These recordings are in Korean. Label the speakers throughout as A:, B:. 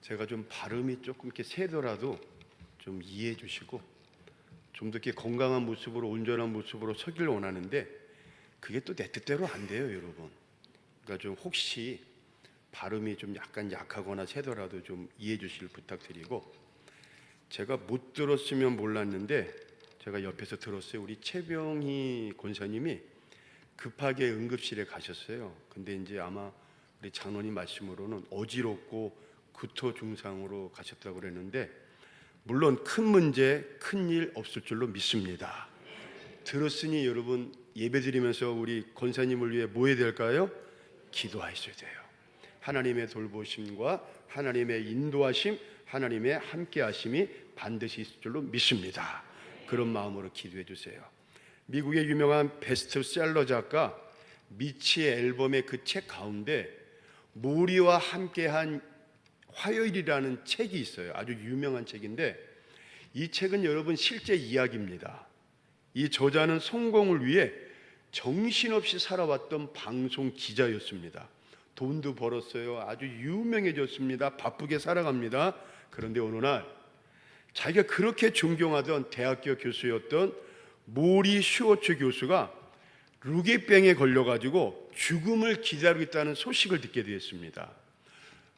A: 제가 좀 발음이 조금 이렇게 세더라도 좀 이해해 주시고 좀 더 이렇게 건강한 모습으로 온전한 모습으로 서길 원하는데 그게 또 내 뜻대로 안 돼요, 여러분. 그러니까 좀 혹시 발음이 좀 약간 약하거나 세더라도 좀 이해해 주실 부탁드리고, 제가 못 들었으면 몰랐는데 제가 옆에서 들었어요. 우리 최병희 권사님이 급하게 응급실에 가셨어요. 근데 이제 아마 우리 장로님 말씀으로는 어지럽고 구토 증상으로 가셨다고 그랬는데, 물론 큰 문제, 큰 일 없을 줄로 믿습니다. 들었으니 여러분 예배드리면서 우리 권사님을 위해 뭐 해야 될까요? 기도하셔야 돼요. 하나님의 돌보심과 하나님의 인도하심, 하나님의 함께하심이 반드시 있을 줄로 믿습니다. 그런 마음으로 기도해 주세요. 미국의 유명한 베스트셀러 작가 미치의 앨범의 그 책 가운데 모리와 함께한 화요일이라는 책이 있어요. 아주 유명한 책인데 이 책은 여러분 실제 이야기입니다. 이 저자는 성공을 위해 정신없이 살아왔던 방송 기자였습니다. 돈도 벌었어요. 아주 유명해졌습니다. 바쁘게 살아갑니다. 그런데 어느 날 자기가 그렇게 존경하던 대학교 교수였던 모리 슈워츠 교수가 루게병에 걸려가지고 죽음을 기다리고 있다는 소식을 듣게 되었습니다.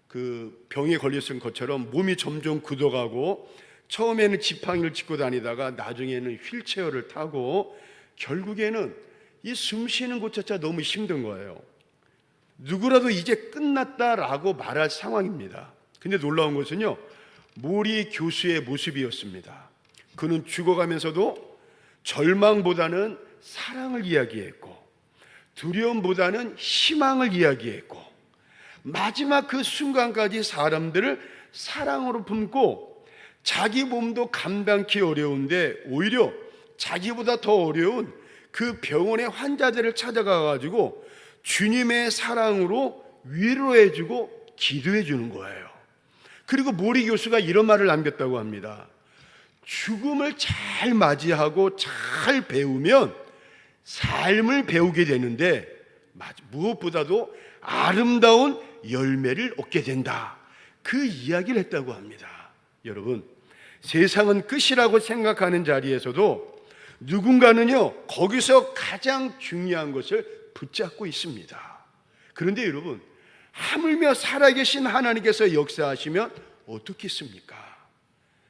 A: 그 병에 걸렸을 것처럼 몸이 점점 굳어가고 처음에는 지팡이를 짚고 다니다가 나중에는 휠체어를 타고 결국에는 이 숨 쉬는 것조차 너무 힘든 거예요. 누구라도 이제 끝났다라고 말할 상황입니다. 근데 놀라운 것은요, 모리 교수의 모습이었습니다. 그는 죽어가면서도 절망보다는 사랑을 이야기했고 두려움보다는 희망을 이야기했고 마지막 그 순간까지 사람들을 사랑으로 품고 자기 몸도 감당하기 어려운데 오히려 자기보다 더 어려운 그 병원의 환자들을 찾아가 가지고 주님의 사랑으로 위로해주고 기도해주는 거예요. 그리고 모리 교수가 이런 말을 남겼다고 합니다. 죽음을 잘 맞이하고 잘 배우면 삶을 배우게 되는데 무엇보다도 아름다운 열매를 얻게 된다. 그 이야기를 했다고 합니다. 여러분, 세상은 끝이라고 생각하는 자리에서도 누군가는요 거기서 가장 중요한 것을 붙잡고 있습니다. 그런데 여러분, 하물며 살아계신 하나님께서 역사하시면 어떻겠습니까?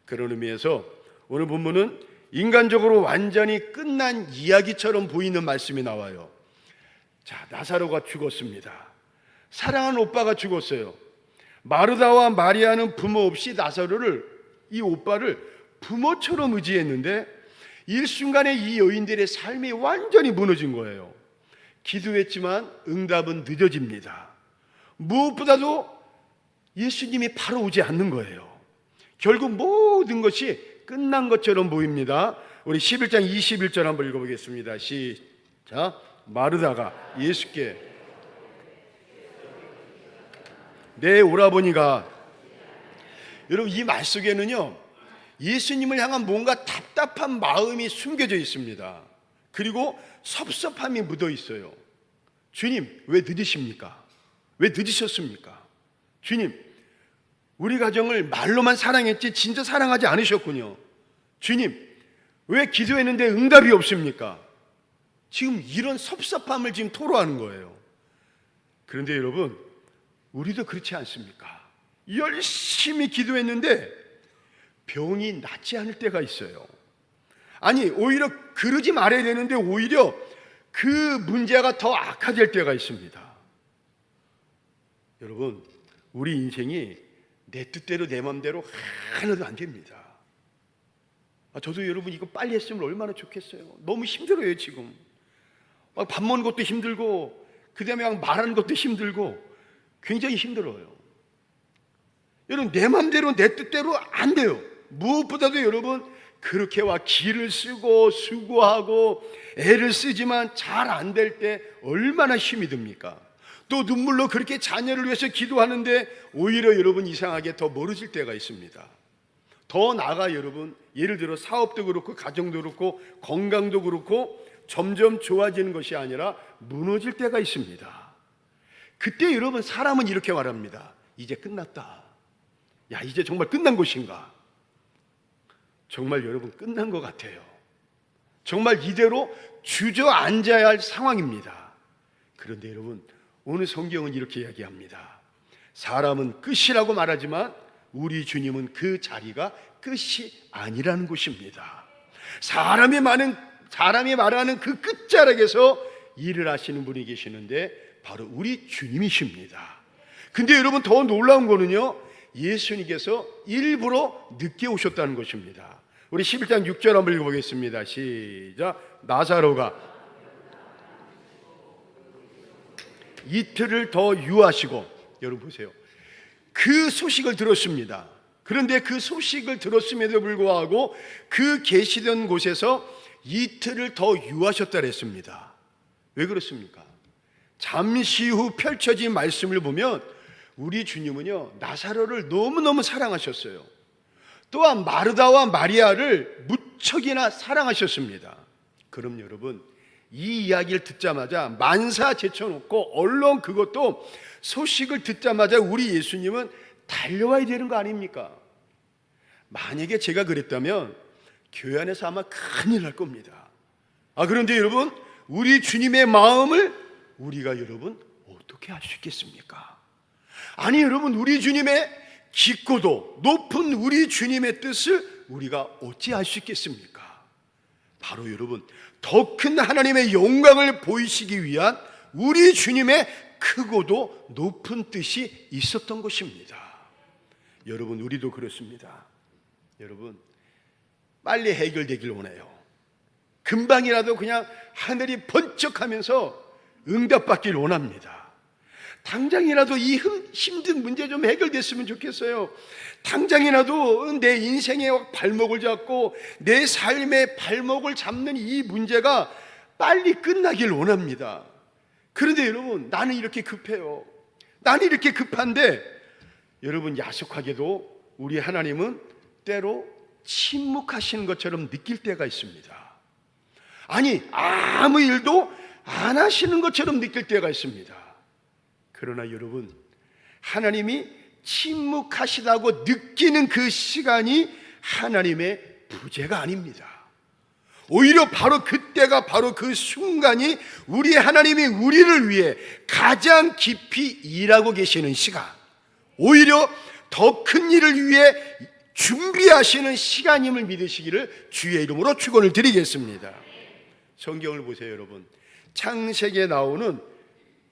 A: 그런 의미에서 오늘 본문은 인간적으로 완전히 끝난 이야기처럼 보이는 말씀이 나와요. 자, 나사로가 죽었습니다. 사랑하는 오빠가 죽었어요. 마르다와 마리아는 부모 없이 나사로를, 이 오빠를 부모처럼 의지했는데 일순간에 이 여인들의 삶이 완전히 무너진 거예요. 기도했지만 응답은 늦어집니다. 무엇보다도 예수님이 바로 오지 않는 거예요. 결국 모든 것이 끝난 것처럼 보입니다. 우리 11장 21절 한번 읽어보겠습니다. 시작. 마르다가 예수께 내 오라버니가, 여러분 이 말 속에는요 예수님을 향한 뭔가 답답한 마음이 숨겨져 있습니다. 그리고 섭섭함이 묻어 있어요. 주님, 왜 늦으십니까? 왜 늦으셨습니까? 주님, 우리 가정을 말로만 사랑했지 진짜 사랑하지 않으셨군요. 주님, 왜 기도했는데 응답이 없습니까? 지금 이런 섭섭함을 지금 토로하는 거예요. 그런데 여러분, 우리도 그렇지 않습니까? 열심히 기도했는데 병이 낫지 않을 때가 있어요. 아니, 오히려 그러지 말아야 되는데 오히려 그 문제가 더 악화될 때가 있습니다. 여러분, 우리 인생이 내 뜻대로 내 마음대로 하나도 안 됩니다. 저도 여러분 이거 빨리 했으면 얼마나 좋겠어요. 너무 힘들어요 지금. 밥 먹는 것도 힘들고 그 다음에 말하는 것도 힘들고 굉장히 힘들어요. 여러분, 내 마음대로 내 뜻대로 안 돼요. 무엇보다도 여러분, 그렇게와 기를 쓰고 수고하고 애를 쓰지만 잘 안 될 때 얼마나 힘이 듭니까? 또 눈물로 그렇게 자녀를 위해서 기도하는데 오히려 여러분 이상하게 더 멀어질 때가 있습니다. 더 나아가 여러분, 예를 들어 사업도 그렇고 가정도 그렇고 건강도 그렇고 점점 좋아지는 것이 아니라 무너질 때가 있습니다. 그때 여러분, 사람은 이렇게 말합니다. 이제 끝났다. 야, 이제 정말 끝난 것인가? 정말 여러분 끝난 것 같아요. 정말 이대로 주저앉아야 할 상황입니다. 그런데 여러분, 오늘 성경은 이렇게 이야기합니다. 사람은 끝이라고 말하지만 우리 주님은 그 자리가 끝이 아니라는 것입니다. 사람이 말하는 그 끝자락에서 일을 하시는 분이 계시는데 바로 우리 주님이십니다. 근데 여러분, 더 놀라운 거는요, 예수님께서 일부러 늦게 오셨다는 것입니다. 우리 11장 6절 한번 읽어보겠습니다. 시작. 나사로가 이틀을 더 유하시고, 여러분 보세요, 그 소식을 들었습니다. 그런데 그 소식을 들었음에도 불구하고 그 계시던 곳에서 이틀을 더 유하셨다 그랬습니다. 왜 그렇습니까? 잠시 후 펼쳐진 말씀을 보면 우리 주님은요, 나사로를 너무너무 사랑하셨어요. 또한 마르다와 마리아를 무척이나 사랑하셨습니다. 그럼 여러분, 이 이야기를 듣자마자 만사 제쳐놓고 얼른 그것도 소식을 듣자마자 우리 예수님은 달려와야 되는 거 아닙니까? 만약에 제가 그랬다면 교회 안에서 아마 큰일 날 겁니다. 그런데 여러분, 우리 주님의 마음을 우리가 여러분 어떻게 알 수 있겠습니까? 아니 여러분, 우리 주님의 깊고도 높은 우리 주님의 뜻을 우리가 어찌 알 수 있겠습니까? 바로 여러분, 더 큰 하나님의 영광을 보이시기 위한 우리 주님의 크고도 높은 뜻이 있었던 것입니다. 여러분, 우리도 그렇습니다. 여러분, 빨리 해결되길 원해요. 금방이라도 그냥 하늘이 번쩍하면서 응답받길 원합니다. 당장이라도 이 힘든 문제 좀 해결됐으면 좋겠어요. 당장이라도 내 인생의 발목을 잡고 내 삶의 발목을 잡는 이 문제가 빨리 끝나길 원합니다. 그런데 여러분, 나는 이렇게 급해요. 나는 이렇게 급한데, 여러분, 야속하게도 우리 하나님은 때로 침묵하시는 것처럼 느낄 때가 있습니다. 아니, 아무 일도 안 하시는 것처럼 느낄 때가 있습니다. 그러나 여러분, 하나님이 침묵하시다고 느끼는 그 시간이 하나님의 부재가 아닙니다. 오히려 바로 그때가, 바로 그 순간이 우리 하나님이 우리를 위해 가장 깊이 일하고 계시는 시간, 오히려 더 큰 일을 위해 준비하시는 시간임을 믿으시기를 주의 이름으로 축원을 드리겠습니다. 성경을 보세요, 여러분. 창세기에 나오는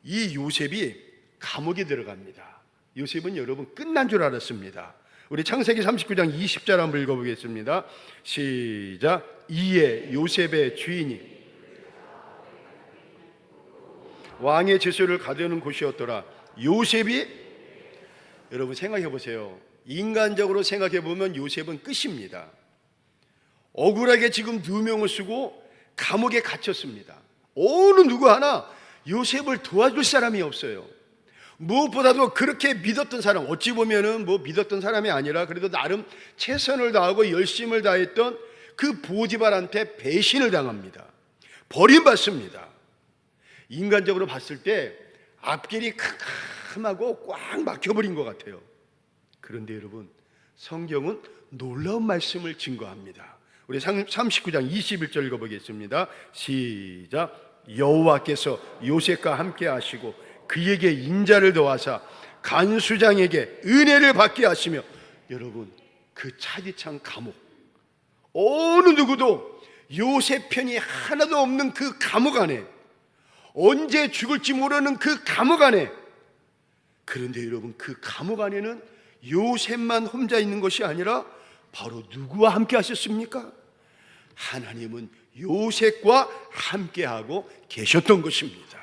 A: 이 요셉이 감옥에 들어갑니다. 요셉은 여러분 끝난 줄 알았습니다. 우리 창세기 39장 20절 한번 읽어보겠습니다. 시작. 이에 요셉의 주인이 왕의 제소를 가두는 곳이었더라. 요셉이, 여러분 생각해 보세요. 인간적으로 생각해 보면 요셉은 끝입니다. 억울하게 지금 누명을 쓰고 감옥에 갇혔습니다. 어느 누구 하나 요셉을 도와줄 사람이 없어요. 무엇보다도 그렇게 믿었던 사람, 어찌 보면은 믿었던 사람이 아니라 그래도 나름 최선을 다하고 열심을 다했던 그 보디발한테 배신을 당합니다. 버림받습니다. 인간적으로 봤을 때 앞길이 캄캄하고 꽉 막혀버린 것 같아요. 그런데 여러분, 성경은 놀라운 말씀을 증거합니다. 우리 39장 21절 읽어보겠습니다. 시작. 여호와께서 요셉과 함께 하시고 그에게 인자를 더하사 간수장에게 은혜를 받게 하시며, 여러분, 그 차디찬 감옥, 어느 누구도 요셉 편이 하나도 없는 그 감옥 안에, 언제 죽을지 모르는 그 감옥 안에, 그런데 여러분, 그 감옥 안에는 요셉만 혼자 있는 것이 아니라 바로 누구와 함께 하셨습니까? 하나님은 요셉과 함께하고 계셨던 것입니다.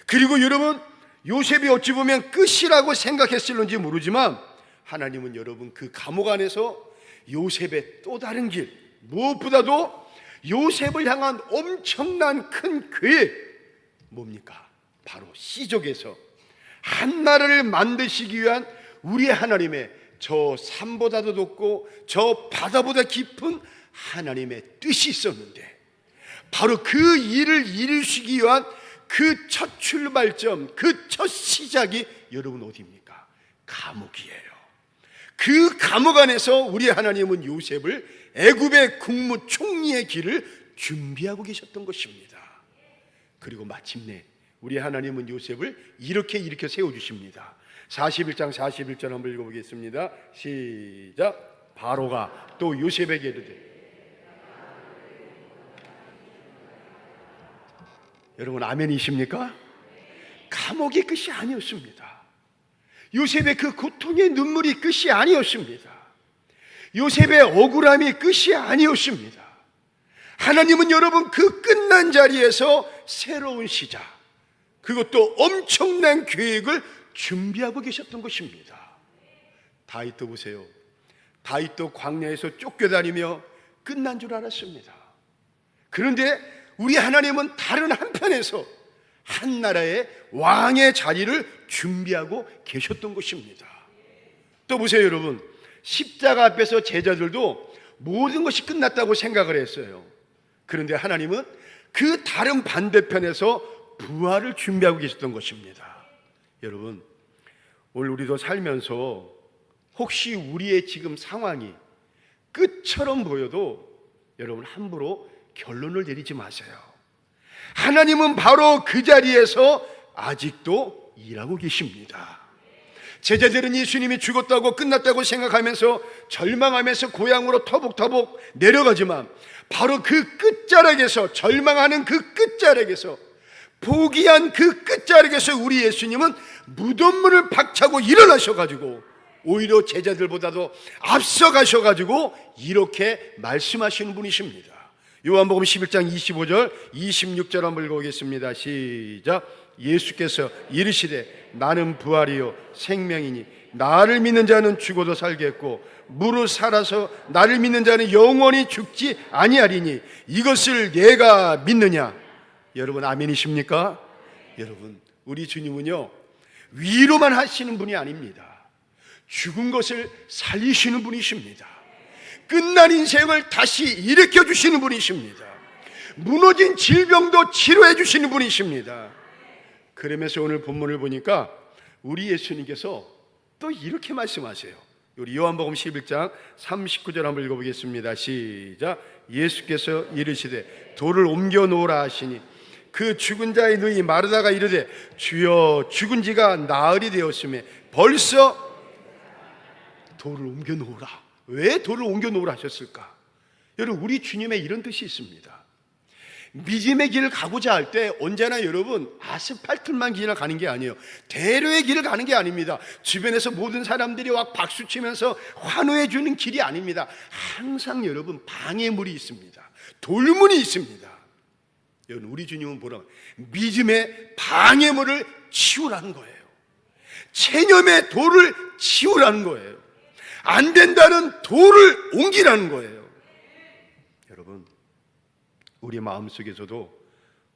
A: 그리고 여러분, 요셉이 어찌 보면 끝이라고 생각했을는지 모르지만 하나님은 여러분 그 감옥 안에서 요셉의 또 다른 길, 무엇보다도 요셉을 향한 엄청난 큰 계획, 뭡니까? 바로 시족에서 한 나라를 만드시기 위한 우리 하나님의 저 산보다도 높고 저 바다보다 깊은 하나님의 뜻이 있었는데, 바로 그 일을 이루시기 위한 그 첫 출발점, 그 첫 시작이 여러분 어디입니까? 감옥이에요. 그 감옥 안에서 우리 하나님은 요셉을 애굽의 국무총리의 길을 준비하고 계셨던 것입니다. 그리고 마침내 우리 하나님은 요셉을 이렇게 일으켜 세워주십니다. 41장 41절 한번 읽어보겠습니다. 시작. 바로가 또 요셉에게 이르되, 여러분 아멘이십니까? 감옥이 끝이 아니었습니다. 요셉의 그 고통의 눈물이 끝이 아니었습니다. 요셉의 억울함이 끝이 아니었습니다. 하나님은 여러분 그 끝난 자리에서 새로운 시작, 그것도 엄청난 계획을 준비하고 계셨던 것입니다. 다윗도 보세요. 다윗도 광야에서 쫓겨다니며 끝난 줄 알았습니다. 그런데 우리 하나님은 다른 한편에서 한 나라의 왕의 자리를 준비하고 계셨던 것입니다. 또 보세요 여러분, 십자가 앞에서 제자들도 모든 것이 끝났다고 생각을 했어요. 그런데 하나님은 그 다른 반대편에서 부활을 준비하고 계셨던 것입니다. 여러분, 오늘 우리도 살면서 혹시 우리의 지금 상황이 끝처럼 보여도 여러분 함부로 결론을 내리지 마세요. 하나님은 바로 그 자리에서 아직도 일하고 계십니다. 제자들은 예수님이 죽었다고 끝났다고 생각하면서 절망하면서 고향으로 터벅터벅 내려가지만 바로 그 끝자락에서, 절망하는 그 끝자락에서, 포기한 그 끝자락에서 우리 예수님은 무덤문을 박차고 일어나셔가지고 오히려 제자들보다도 앞서가셔가지고 이렇게 말씀하시는 분이십니다. 요한복음 11장 25절 26절 한번 읽어보겠습니다. 시작. 예수께서 이르시되 나는 부활이요 생명이니 나를 믿는 자는 죽어도 살겠고 무릇 살아서 나를 믿는 자는 영원히 죽지 아니하리니 이것을 내가 믿느냐? 여러분 아멘이십니까? 여러분 우리 주님은요 위로만 하시는 분이 아닙니다. 죽은 것을 살리시는 분이십니다. 끝난 인생을 다시 일으켜 주시는 분이십니다. 무너진 질병도 치료해 주시는 분이십니다. 그러면서 오늘 본문을 보니까 우리 예수님께서 또 이렇게 말씀하세요. 우리 요한복음 11장 39절 한번 읽어보겠습니다. 시작. 예수께서 이르시되 돌을 옮겨 놓으라 하시니 그 죽은 자의 누이 마르다가 이르되 주여 죽은 지가 나흘이 되었으며 벌써 돌을 옮겨 놓으라. 왜 돌을 옮겨 놓으라 하셨을까? 여러분 우리 주님의 이런 뜻이 있습니다. 믿음의 길을 가고자 할 때 언제나 여러분 아스팔트만 길을 가는 게 아니에요. 대로의 길을 가는 게 아닙니다. 주변에서 모든 사람들이 와 박수치면서 환호해 주는 길이 아닙니다. 항상 여러분 방해물이 있습니다. 돌문이 있습니다. 여러분 우리 주님은 뭐라고? 믿음의 방해물을 치우라는 거예요. 체념의 돌을 치우라는 거예요. 안 된다는 돌을 옮기라는 거예요. 여러분 우리 마음속에서도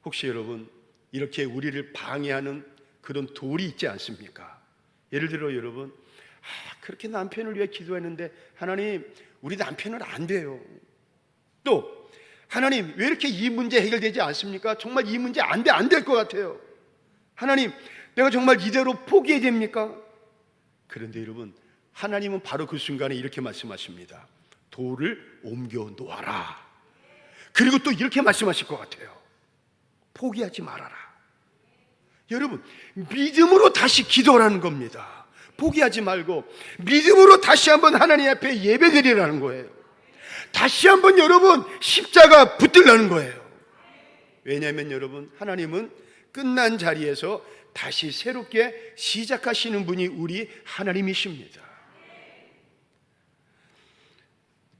A: 혹시 여러분 이렇게 우리를 방해하는 그런 돌이 있지 않습니까? 예를 들어 여러분 그렇게 남편을 위해 기도했는데 하나님 우리 남편은 안 돼요. 또 하나님 왜 이렇게 이 문제 해결되지 않습니까? 정말 이 문제 안 될 것 같아요. 하나님 내가 정말 이대로 포기해야 됩니까? 그런데 여러분 하나님은 바로 그 순간에 이렇게 말씀하십니다. 돌을 옮겨 놓아라. 그리고 또 이렇게 말씀하실 것 같아요. 포기하지 말아라. 여러분 믿음으로 다시 기도하라는 겁니다. 포기하지 말고 믿음으로 다시 한번 하나님 앞에 예배드리라는 거예요. 다시 한번 여러분 십자가 붙들라는 거예요. 왜냐하면 여러분 하나님은 끝난 자리에서 다시 새롭게 시작하시는 분이 우리 하나님이십니다.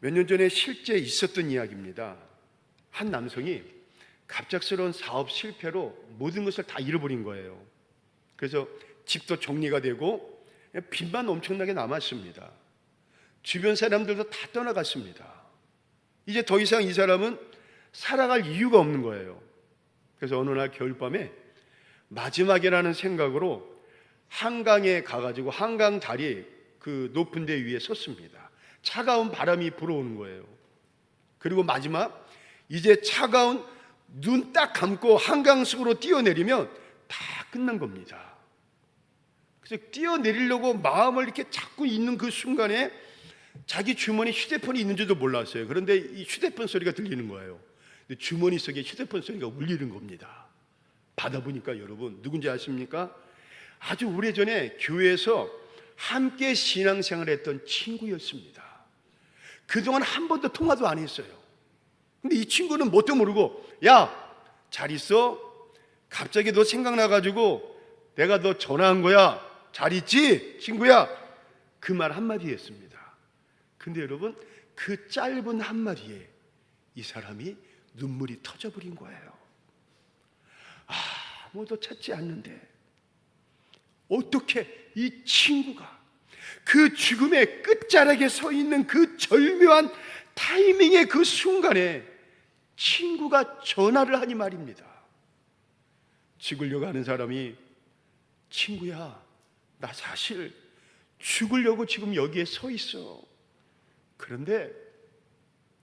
A: 몇 년 전에 실제 있었던 이야기입니다. 한 남성이 갑작스러운 사업 실패로 모든 것을 다 잃어버린 거예요. 그래서 집도 정리가 되고 빚만 엄청나게 남았습니다. 주변 사람들도 다 떠나갔습니다. 이제 더 이상 이 사람은 살아갈 이유가 없는 거예요. 그래서 어느 날 겨울밤에 마지막이라는 생각으로 한강에 가가지고 한강 다리 그 높은 데 위에 섰습니다. 차가운 바람이 불어오는 거예요. 그리고 마지막 이제 차가운 눈 딱 감고 한강 속으로 뛰어내리면 다 끝난 겁니다. 그래서 그래서 뛰어내리려고 마음을 이렇게 잡고 있는 그 순간에 자기 주머니 휴대폰이 있는지도 몰랐어요. 그런데 이 휴대폰 소리가 들리는 거예요. 주머니 속에 휴대폰 소리가 울리는 겁니다. 받아보니까 여러분 누군지 아십니까? 아주 오래전에 교회에서 함께 신앙생활을 했던 친구였습니다. 그동안 한 번도 통화도 안 했어요. 근데 이 친구는 뭣도 모르고 야, 잘 있어? 갑자기 너 생각나가지고 내가 너 전화한 거야. 잘 있지? 친구야. 그 말 한마디 했습니다. 근데 여러분 그 짧은 한마디에 이 사람이 눈물이 터져버린 거예요. 아무도 찾지 않는데 어떻게 이 친구가 그 죽음의 끝자락에 서 있는 그 절묘한 타이밍의 그 순간에 친구가 전화를 하니 말입니다. 죽으려고 하는 사람이 친구야, 나 사실 죽으려고 지금 여기에 서 있어. 그런데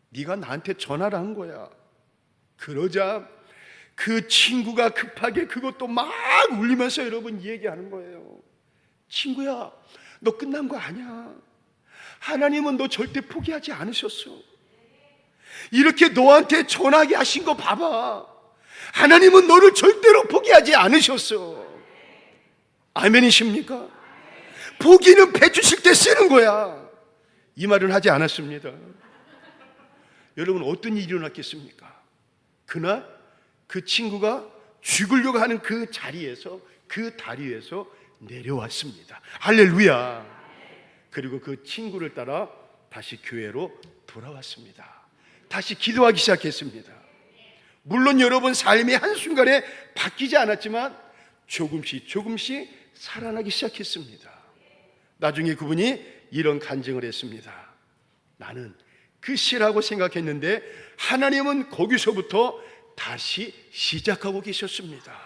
A: 네가 나한테 전화를 한 거야. 그러자 그 친구가 급하게 그것도 막 울리면서 여러분 얘기하는 거예요. 친구야, 너 끝난 거 아니야. 하나님은 너 절대 포기하지 않으셨어. 이렇게 너한테 전화하게 하신 거 봐봐. 하나님은 너를 절대로 포기하지 않으셨어. 아멘이십니까? 포기는 배 주실 때 쓰는 거야. 이 말은 하지 않았습니다. 여러분 어떤 일이 일어났겠습니까? 그날 그 친구가 죽으려고 하는 그 자리에서, 그 다리에서 내려왔습니다. 할렐루야. 그리고 그 친구를 따라 다시 교회로 돌아왔습니다. 다시 기도하기 시작했습니다. 물론 여러분 삶이 한순간에 바뀌지 않았지만 조금씩 살아나기 시작했습니다. 나중에 그분이 이런 간증을 했습니다. 나는 끝이라고 생각했는데 하나님은 거기서부터 다시 시작하고 계셨습니다.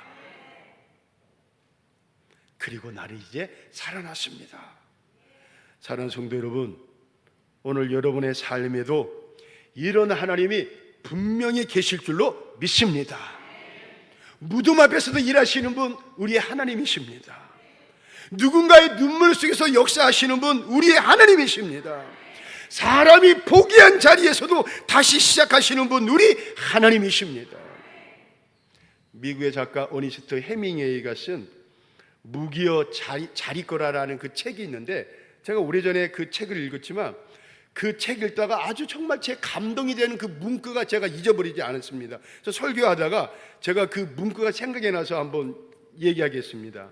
A: 그리고 나는 이제 살아났습니다. 사랑하는 성도 여러분, 오늘 여러분의 삶에도 이런 하나님이 분명히 계실 줄로 믿습니다. 무덤 앞에서도 일하시는 분 우리의 하나님이십니다. 누군가의 눈물 속에서 역사하시는 분 우리의 하나님이십니다. 사람이 포기한 자리에서도 다시 시작하시는 분 우리 하나님이십니다. 미국의 작가 어니스트 해밍웨이가 쓴 무기여 자리거라라는 그 책이 있는데, 제가 오래전에 그 책을 읽었지만 그 책 읽다가 아주 정말 제 감동이 되는 그 문구가 제가 잊어버리지 않았습니다. 그래서 설교하다가 제가 그 문구가 생각이 나서 한번 얘기하겠습니다.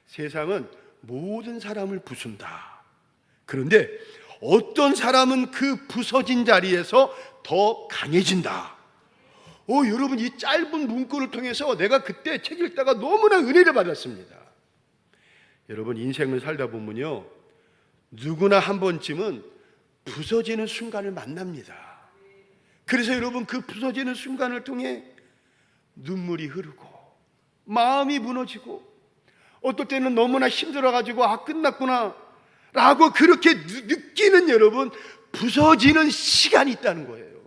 A: 세상은 모든 사람을 부순다. 그런데 어떤 사람은 그 부서진 자리에서 더 강해진다. 여러분 이 짧은 문구를 통해서 내가 그때 책 읽다가 너무나 은혜를 받았습니다. 여러분 인생을 살다 보면요, 누구나 한 번쯤은 부서지는 순간을 만납니다. 그래서 여러분 그 부서지는 순간을 통해 눈물이 흐르고 마음이 무너지고 어떨 때는 너무나 힘들어가지고 끝났구나 라고 그렇게 느끼는 여러분 부서지는 시간이 있다는 거예요.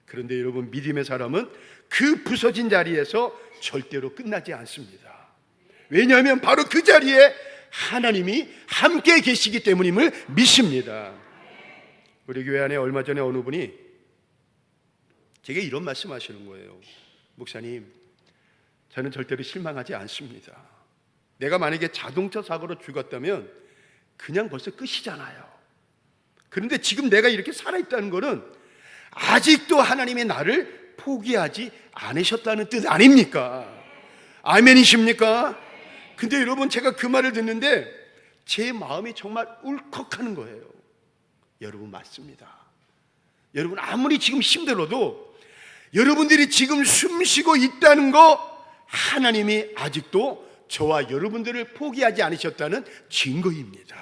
A: 그런데 여러분 믿음의 사람은 그 부서진 자리에서 절대로 끝나지 않습니다. 왜냐하면 바로 그 자리에 하나님이 함께 계시기 때문임을 믿습니다. 우리 교회 안에 얼마 전에 어느 분이 제게 이런 말씀하시는 거예요. 목사님, 저는 절대로 실망하지 않습니다. 내가 만약에 자동차 사고로 죽었다면 그냥 벌써 끝이잖아요. 그런데 지금 내가 이렇게 살아있다는 것은 아직도 하나님이 나를 포기하지 않으셨다는 뜻 아닙니까? 아멘이십니까? 근데 여러분 제가 그 말을 듣는데 제 마음이 정말 울컥하는 거예요. 여러분 맞습니다. 여러분 아무리 지금 힘들어도 여러분들이 지금 숨쉬고 있다는 거 하나님이 아직도 저와 여러분들을 포기하지 않으셨다는 증거입니다.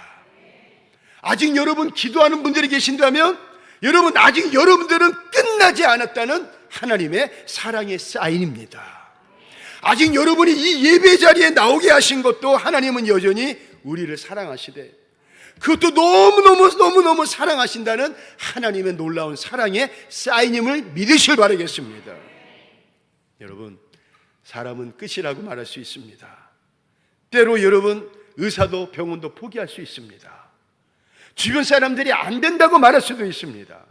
A: 아직 여러분 기도하는 분들이 계신다면 여러분 아직 여러분들은 끝나지 않았다는 하나님의 사랑의 사인입니다. 아직 여러분이 이 예배 자리에 나오게 하신 것도 하나님은 여전히 우리를 사랑하시되 그것도 너무너무 사랑하신다는 하나님의 놀라운 사랑의 사인임을 믿으시길 바라겠습니다. 여러분 사람은 끝이라고 말할 수 있습니다. 때로 여러분 의사도 병원도 포기할 수 있습니다. 주변 사람들이 안 된다고 말할 수도 있습니다.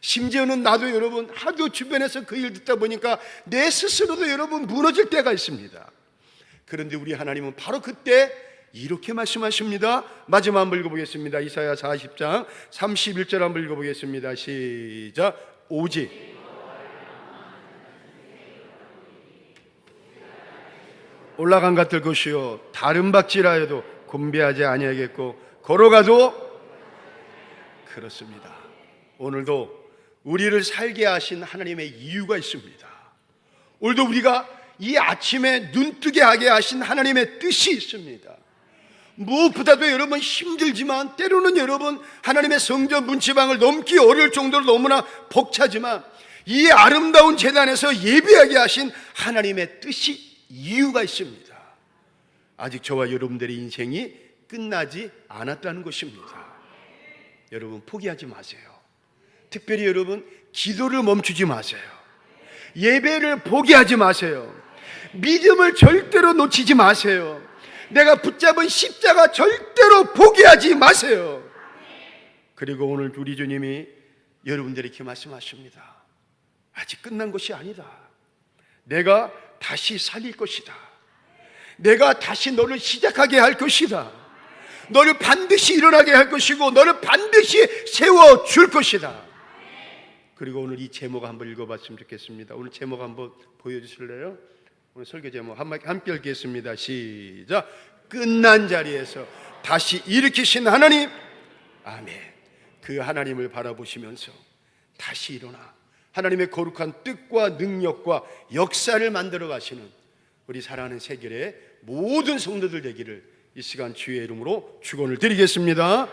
A: 심지어는 나도 여러분 하도 주변에서 그 일 듣다 보니까 내 스스로도 여러분 무너질 때가 있습니다. 그런데 우리 하나님은 바로 그때 이렇게 말씀하십니다. 마지막 한번 읽어보겠습니다. 이사야 40장 31절 한번 읽어보겠습니다. 시작. 오직 올라간 것 들 것이요 다른 박지라여도 곤배하지 아니하겠고 걸어가도 그렇습니다. 오늘도 우리를 살게 하신 하나님의 이유가 있습니다. 오늘도 우리가 이 아침에 눈뜨게 하게 하신 하나님의 뜻이 있습니다. 무엇보다도 여러분 힘들지만 때로는 여러분 하나님의 성전 문지방을 넘기 어려울 정도로 너무나 벅차지만 이 아름다운 제단에서 예배하게 하신 하나님의 뜻이 이유가 있습니다. 아직 저와 여러분들의 인생이 끝나지 않았다는 것입니다. 여러분 포기하지 마세요. 특별히 여러분 기도를 멈추지 마세요. 예배를 포기하지 마세요. 믿음을 절대로 놓치지 마세요. 내가 붙잡은 십자가 절대로 포기하지 마세요. 그리고 오늘 우리 주님이 여러분들에게 말씀하십니다. 아직 끝난 것이 아니다. 내가 다시 살릴 것이다. 내가 다시 너를 시작하게 할 것이다. 너를 반드시 일어나게 할 것이고 너를 반드시 세워줄 것이다. 그리고 오늘 이 제목 한번 읽어봤으면 좋겠습니다. 오늘 제목 한번 보여주실래요? 오늘 설교 제목 함께 읽겠습니다. 시작. 끝난 자리에서 다시 일으키신 하나님. 아멘. 그 하나님을 바라보시면서 다시 일어나 하나님의 거룩한 뜻과 능력과 역사를 만들어 가시는 우리 사랑하는 세계의 모든 성도들 되기를 이 시간 주의 이름으로 축원을 드리겠습니다.